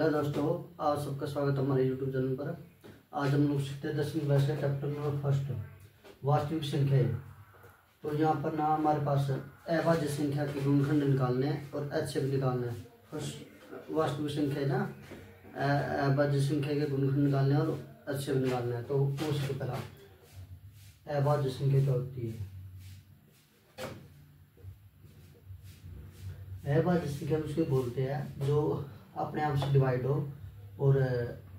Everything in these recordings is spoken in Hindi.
हेलो दोस्तों, आप सबका स्वागत है हमारे यूट्यूब चैनल पर। आज हम लोग सीखते हैं 10वीं क्लास का चैप्टर नंबर फर्स्ट, वास्तविक संख्याएं। तो यहाँ पर ना हमारे पास अभाज्य संख्या के गुणनखंड निकालने हैं और HCF निकालना है। फर्स्ट वास्तविक संख्या ना अभाज्य संख्या के गुणनखंड निकालने और HCF निकालना है। तो उसके पहला अभाज्य संख्या क्या होती है? अभाज्य संख्या उसके बोलते हैं जो अपने आप से डिवाइड हो और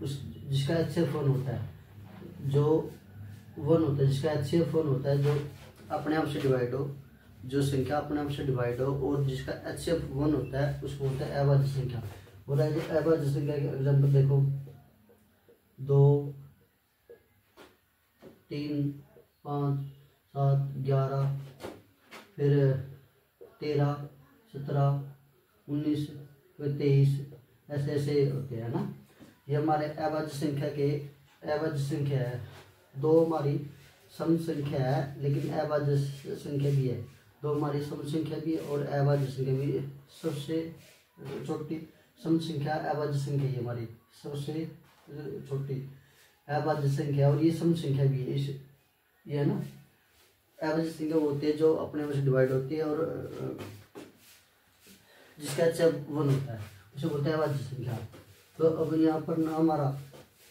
उस जिसका HCF 1 होता है, जो 1 होता है, जिसका HCF 1 होता है, जो अपने आप से डिवाइड हो, जो संख्या अपने आप से डिवाइड हो और जिसका HCF 1 होता है उसको बोलते हैं अभाज्य संख्या। और अभाज्य संख्या के एग्जाम्पल देखो, 2, 3, 5, 7, 11, फिर 13, 17, 19, फिर 23, ऐसे ऐसे होते हैं ना। ये हमारे अभाज्य संख्या के अभाज्य संख्या है। दो हमारी सम संख्या है लेकिन अभाज्य संख्या भी है। दो हमारी सम संख्या भी है और अभाज्य संख्या भी है। सबसे छोटी सम संख्या अभाज्य संख्या ही हमारी सबसे छोटी अभाज्य संख्या, और ये सम संख्या भी है। ये है ना, अभाज्य संख्या होती है जो अपने में से डिवाइड होती है और जिसका HCF 1 होता है उसे बोलते हैं अभाज्य संख्या। तो अब यहाँ पर ना हमारा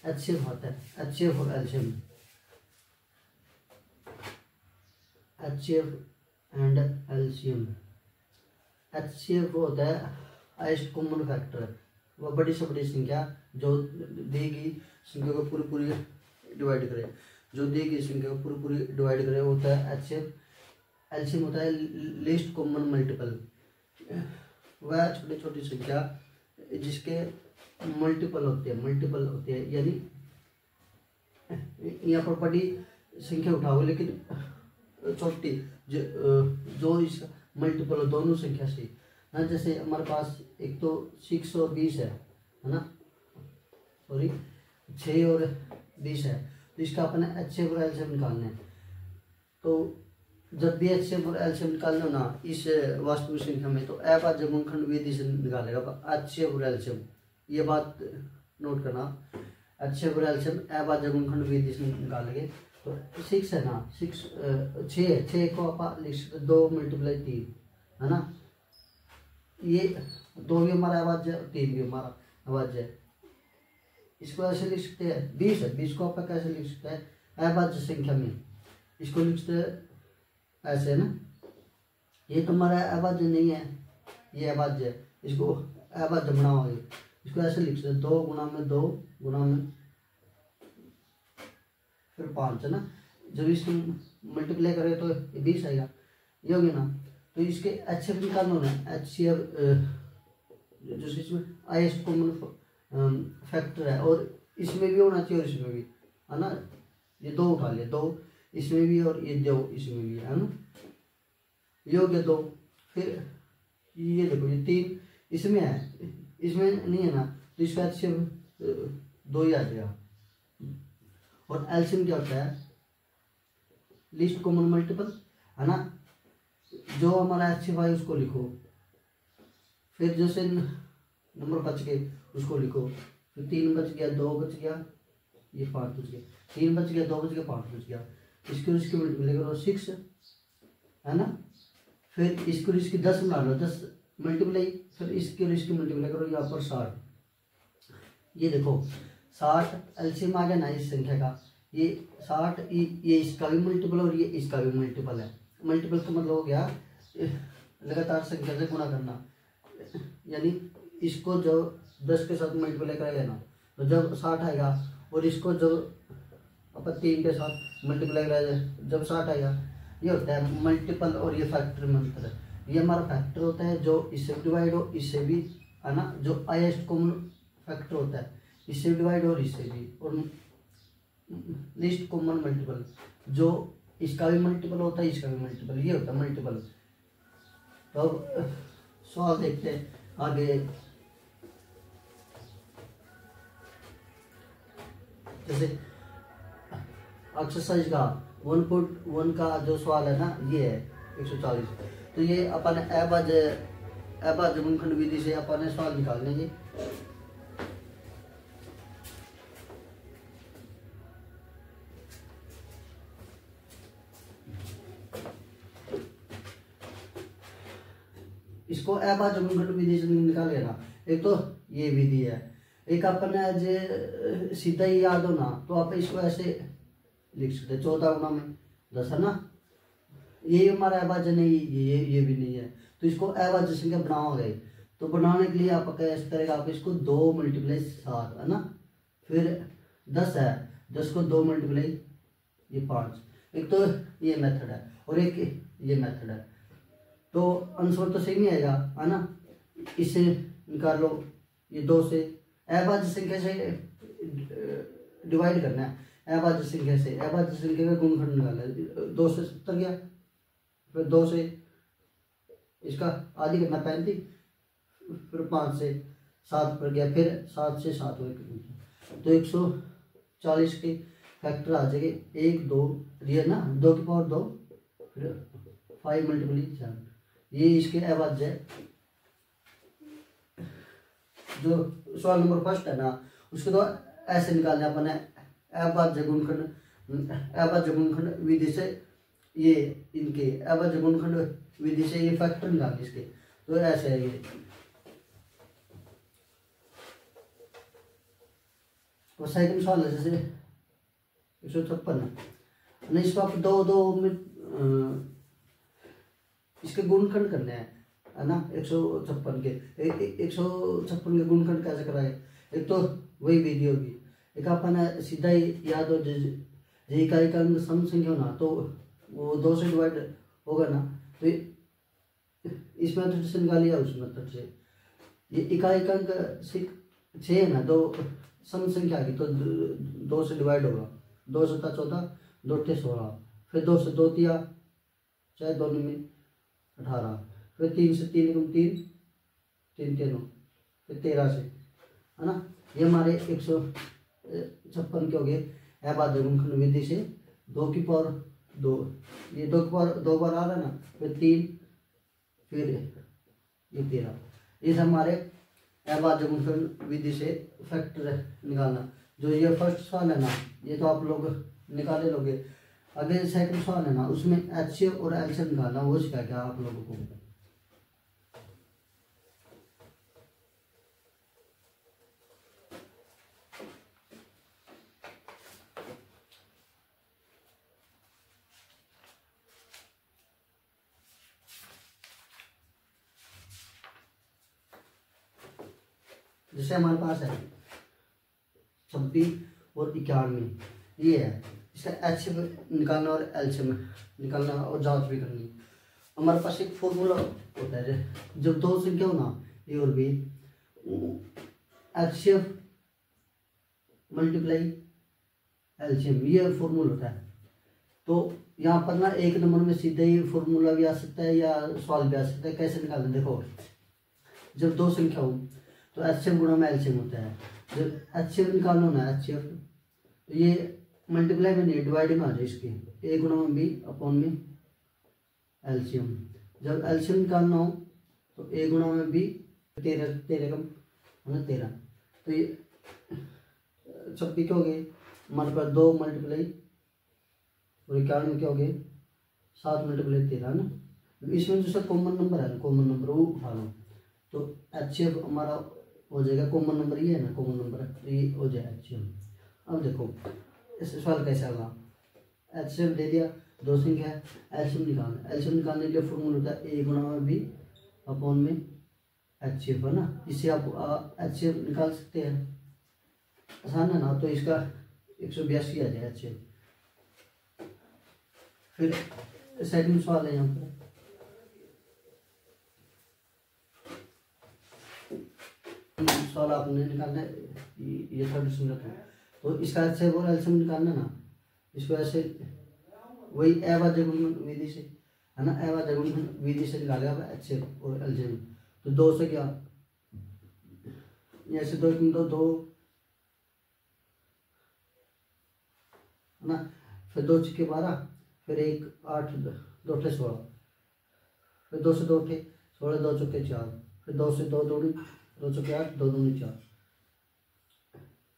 HCF होता है, HCF और LCM, HCF and LCM। HCF होता है हाईएस्ट कॉमन फैक्टर, वह बड़ी से बड़ी संख्या जो देगी संख्या को पूरी डिवाइड करे, जो देगी संख्या को पूरी डिवाइड करे होता है HCF। LCM होता है लीस्ट कॉमन मल्टीपल, वह छोटी छोटी संख्या जिसके मल्टीपल होते हैं, यानी यहाँ पर बड़ी संख्या उठाओ लेकिन छोटी जो इस मल्टीपल हो दोनों संख्या से ना। जैसे हमारे पास एक तो 6 और 20 है ना, सॉरी 6 और 20 है, तो इसका अपने HCF और LCM निकालने हैं। तो जब भी HCF और LCM निकालने हो ना इस वास्तविक संख्या में, तो अभाज्य गुणनखंड विधि से निकालेगा HCF और LCM। ये बात नोट करना, HCF और LCM अभाज्य गुणनखंड विधि से निकालेंगे। तो 6 है ना, 6 को आप लिख सकते 2 × 3 है ना। ये 2 भी हमारा अभाज्य, 3 भी हमारा अभाज्य है। इसको ऐसे लिख सकते हैं। 20 है, 20 को आप कैसे लिख सकते हैं अभाज्य संख्या में, इसको लिखते हैं ऐसे ना। ये तो हमारा अभाज्य नहीं है, ये अभाज्य है, इसको अभाज्य बनाओगे, इसको ऐसे लिख सकते 2 × 2 × फिर 5 है ना। जब इसको मल्टीप्लाई करें तो 20 आएगा, ये हो गया ना। तो इसके HCF निकालना ना, HCF जो इसमें हाईएस्ट कॉमन फैक्टर है, और इसमें भी होना चाहिए और इसमें भी है ना। ये 2 उठा लिया, 2 इसमें भी और ये 2 इसमें भी है ना। ये हो गया 2। फिर ये देखो ये 3 इसमें है, इसमें नहीं है ना, तो इसका HCF 2 ही आ जाएगा। और LCM क्या होता है? लीस्ट कॉमन मल्टीपल है ना। जो हमारा HCF है उसको लिखो, फिर जैसे नंबर बच गए उसको लिखो, फिर 3 बच गया, 2 बच गया, ये 5 बच गया, 3 बच गया, 2 बच गया, 5 बच गया। इसको इसकी मल्टीप्लाई करो 6 है ना। फिर इसको इसकी 10 बना लो, 10 मल्टीप्लाई, फिर इसकी और इसकी मल्टीप्लाई करो, यहाँ पर 60। ये देखो 60 LCM आ गया ना इस संख्या का। ये 60 ये इसका भी मल्टीपल और ये इसका भी मल्टीपल है। मल्टीपल का मतलब हो गया लगातार संख्या से गुणा करना, यानी इसको जब 10 के साथ मल्टीप्लाई कर लेना तो जब 60 आएगा, और इसको जब अपन 3 के साथ मल्टीप्लाई करेगा जब 60 आएगा। ये होता है मल्टीपल और ये फैक्टर मंत्र है। ये हमारा फैक्टर होता है जो इससे डिवाइड हो, इससे भी है ना। जो हाईएस्ट कॉमन फैक्टर होता है इससे डिवाइड और इससे भी, और लीस्ट कॉमन मल्टीपल जो इसका भी मल्टीपल होता है, इसका भी मल्टीपल, ये होता है मल्टीपल। तो अब सवाल देखते हैं आगे। जैसे एक्सरसाइज का 1.1 का जो सवाल है ना, ये है 140। तो ये अपन अभाज्य गुणनखंड विधि से अपन सवाल निकालने। इसको अभाज्य गुणनखंड विधि से निकाले ना, एक तो ये विधि है, एक अपन जे सीधा ही याद हो ना तो आप इसको ऐसे लिख सकते 14 गुना में 10 है ना, ये हमारा अभाज्य नहीं, ये भी नहीं है, तो इसको अभाज्य संख्या बनाओगे। तो बनाने के लिए आप कैसे करेगा, आप इसको 2 मल्टीप्लाई 7 है ना, फिर 10 है, 10 को 2 मल्टीप्लाई ये 5, एक तो ये मेथड है और एक ये मेथड है। तो आंसर तो सेम ही आएगा है ना, इसे निकाल लो, ये 2 से अभाज्य संख्या से डिवाइड करना है, अभाज्य संख्या से अभाज्य संख्या का गुणनखंड निकालना है। 2 से 70 गया, फिर 2 से इसका आधी करना 35, फिर 5 से 7 पर गया, फिर 7 से 7 हो, तो 140 के फैक्टर आ जाएंगे 1 2 ये ना, 2 की पावर 2, फिर 5 मल्टीप्लाई 7, ये इसके अभाज्य है। जो सवाल नंबर फर्स्ट है ना, उसको तो ऐसे निकालने अपन है, अभाज्य गुणनखंड विधि से ये इनके अभाज्य गुणनखंड विधि से ये फैक्टर निकालने इसके, तो ऐसे है ये। और सेकंड सवाल है जैसे 156 है, इसको आप 2 में इसके गुणनखंड करने हैं है ना, 156 के 156 के गुणनखंड कैसे कराए, एक तो वही विधि होगी, एक अपन सीधा ही याद हो, इकाई का अंक सम संख्या होना तो वो 2 से डिवाइड होगा ना, तो इस मेथड से निकालिए, उस मेथड से ये इकाई का अंक 6 है ना, तो सम संख्या की तो 2 से डिवाइड होगा, 2 7 14, 2 8 16, फिर 2 से 2 तिया चाहे 2 में 18, फिर 3 से 3 3 3 3 फिर 13 से है ना, ये हमारे 156 के हो गए अभाज्य गुणनखंड विधि से। 2 की पावर 2, ये 2 की पावर 2 बार आ रहा है ना, फिर 3, फिर ये 13, ये हमारे अभाज्य गुणनखंड विधि से फैक्टर निकालना। जो ये फर्स्ट सवाल है ना, ये तो आप लोग निकाले लोगे। अगर सेकंड सवाल है ना, उसमें एचसीएफ और एलसीएम निकालना, वो सिखाएगा आप लोगों को। जैसे हमारे पास है 26 और 91, ये है, इसका एचसीएफ निकालना और एलसीएम निकालना और जांच भी करनी। हमारे पास एक फॉर्मूला होता है, जब 2 संख्या हो ना ए और बी, एचसीएफ मल्टीप्लाई एलसीएम, ये फॉर्मूला होता है। तो यहाँ पर ना 1 नंबर में सीधे ही फॉर्मूला भी आ सकता है या सवाल भी आ सकता है। कैसे निकालना, देखो जब 2 संख्या हो तो एचसीएफ गुणा में एलसीएम होता है। जब एचसीएफ निकालना ना, एचसीएफ तो ये मल्टीप्लाई में नहीं, डिवाइड में आ जाए इसके, ए गुणा में बी अपॉन में एलसीएम। जब एलसीएम निकालना हो तो ए गुणा में बी, 13 कम है ना 13, तो ये 26 क्या हो गए हमारे पास 2 मल्टीप्लाई और 91 क्या हो गए 7 मल्टीप्लाई 13 है ना। इसमें जो सब कॉमन नंबर है, कॉमन नंबर वो उठा लो, तो एचसीएफ हमारा हो जाएगा, कॉमन नंबर ये है ना, कॉमन नंबर है, तो ये हो जाएगा एचसीएफ। अब देखो इस सवाल कैसा होगा, एचसीएफ दे दिया, 2 संख्या है, एलसीएम निकालना। एलसीएम निकालने के लिए फॉर्मूला होता है ए गुणा में बी अपॉन में एचसीएफ है ना। इससे आप एचसीएफ निकाल सकते हैं, आसान है ना। तो इसका 182 आ जाए एचसीएफ। फिर सेकंड सवाल है यहाँ पर, सवाल आपने निकालना है, ये थर्ड सुनत है, तो इसका एचसीएफ और एलसीएम निकालना ना, इसको ऐसे वही अभाज्य गुणनखंड विधि से है ना, अभाज्य गुणनखंड विधि से निकालेगा एचसीएफ और एलसीएम। तो 2 से क्या, ऐसे 2 2 2 है ना, फिर 2 6 12, फिर 1 8 2 8 16, फिर 2 से 2 8 16, 2 चौके 4, फिर 2 से 2 दूनी 2 चौके 8, 2 दूनी 4,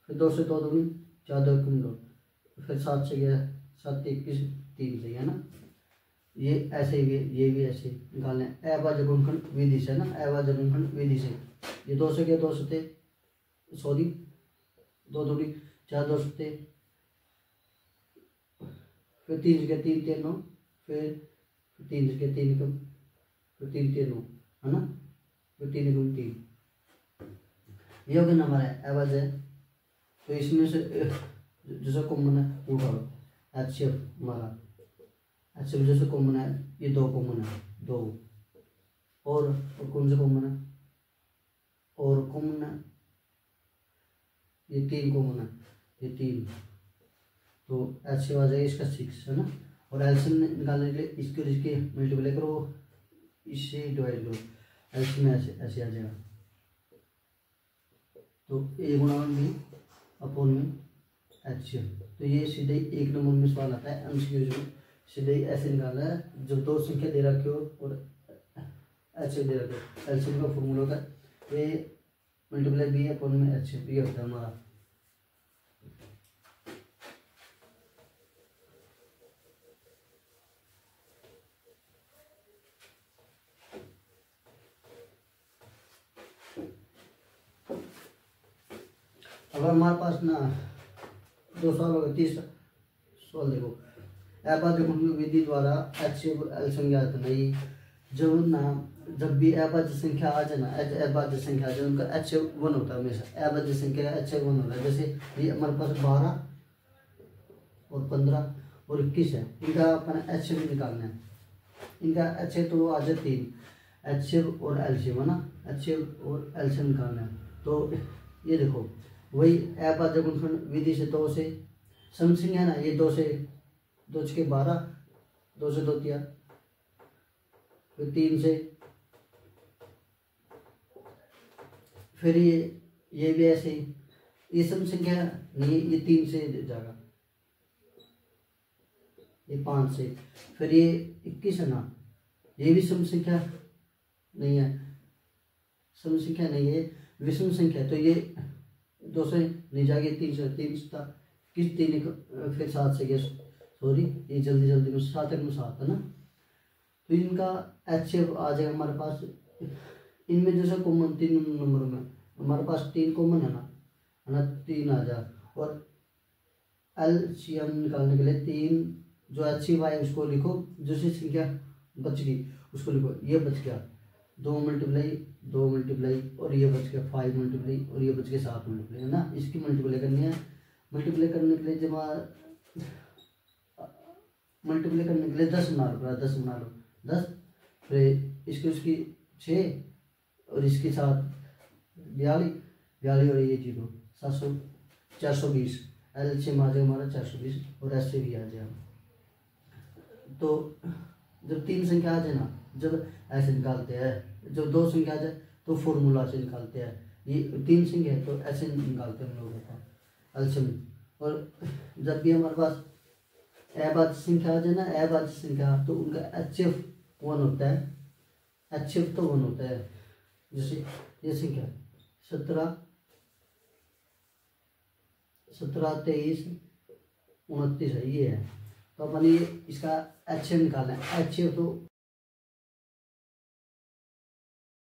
फिर 2 से 2 दूनी 4, 2 कम 2, फिर 7 से गया 7 21 3 से है ना। ये ऐसे ही ये भी ऐसे निकालने अभाज्य गुणनखंड विधि से ना, अभाज्य गुणनखंड विधि से। ये 2 से क्या 2 सत्ते 100 दी 2 दूनी 4 2 सत्ते, फिर 3 से क्या 3 3 9, फिर 3 से क्या 3 एकम, फिर 3 3 9 है ना, फिर 3 एकम 3। ये हो गया ना हमारा अभाज्य। तो इसमें से जैसा कॉमन है उठा लो HCF हमारा, HCF जैसे कॉमन है ये 2 कॉमन है 2, और कौन सा कॉमन है, और कॉमन है ये 3 कॉमन है, ये 3। तो HCF आ जाएगा इसका 6 है ना, और एलसीएम निकालने के लिए इसके और इसके मल्टीप्लाई करो, इससे डिवाइड करो, एलसीएम ऐसे ऐसे आ जाएगा। तो A गुणा बी अपॉन में HCF। तो ये सीधे 1 नंबर में सवाल आता है एमसीक्यूज में, सीधे ऐसे निकालना है जब 2 संख्या दे रखी हो और HCF दे रखे हो। एलसीएम का फॉर्मूला होता है A मल्टीप्लाई B अपॉन में HCF, ये होता है हमारा। अब हमारे पास ना 2 सवाल हो गए। तीसरा सवाल देखो, अभाज्य गुणनखंड विधि द्वारा HCF और एलसीएम ज्ञात करना। ये जब भी अभाज्य संख्या आ जाए ना, अभाज्य संख्या आ जाए उनका HCF 1 होता है हमेशा। अभाज्य संख्या का HCF 1 होता है। जैसे ये हमारे पास 12 और 15 और 21 है, इनका अपन HCF निकालना है। इनका HCF तो आ जाए 3, HCF और एलसीएम है ना, HCF और एलसीएम निकालना है। तो ये देखो वही अभाज्य गुणनखंड विधि से 2 से समथिंग है ना, ये 2 से 2 के 12, 2 से 2 तिया, फिर 3 से, फिर ये भी ऐसे ही, ये सम संख्या नहीं, ये 3 से जाएगा, ये 5 से, फिर ये 21 है ना, ये भी सम संख्या नहीं है, सम संख्या नहीं है, विषम संख्या। तो ये 2 से नहीं जाएगी, 3 से, 3 था किस 3 फिर 7 से गया, सॉरी ये जल्दी जल्दी में 7 एक में 7 है ना। तो इनका HCF आ जाएगा हमारे पास। इनमें जैसे कॉमन 3 नंबर में हमारे पास 3 कॉमन है ना 3 आ जाए, और एलसीएम निकालने के लिए 3 जो HCF आए उसको लिखो, दूसरी संख्या बच गई उसको लिखो, ये बच गया 2 मल्टीप्लाई और ये बच गया 5 मल्टीप्लाई और ये बच गया 7 मल्टीप्लाई है ना। इसकी मल्टीप्लाई करनी है। मल्टीप्लाई करने के लिए जब मल्टीप्लाई करने के लिए 10 बना लो, 10 बना लो 10, फिर इसकी उसकी 6 और इसके साथ 42 और ये 0 700 420 एलसीएम आ जाएगा हमारा 420 और ऐसे भी आ जाएगा। तो जब 3 संख्या आ जाए ना, जब ऐसे निकालते हैं, जब 2 संख्या आ जाए तो फॉर्मूला से निकालते हैं। ये 3 संख्या है तो ऐसे निकालते हैं हम लोगों का एलसीएम। और जब भी हमारे पास अभाज्य संख्या आ जाए ना, अभाज्य संख्या, तो उनका HCF 1 होता है, HCF तो 1 होता है। जैसे ये संख्या 17 23 29 है, ये है। तो अपन ये इसका HCF निकालना है। HCF तो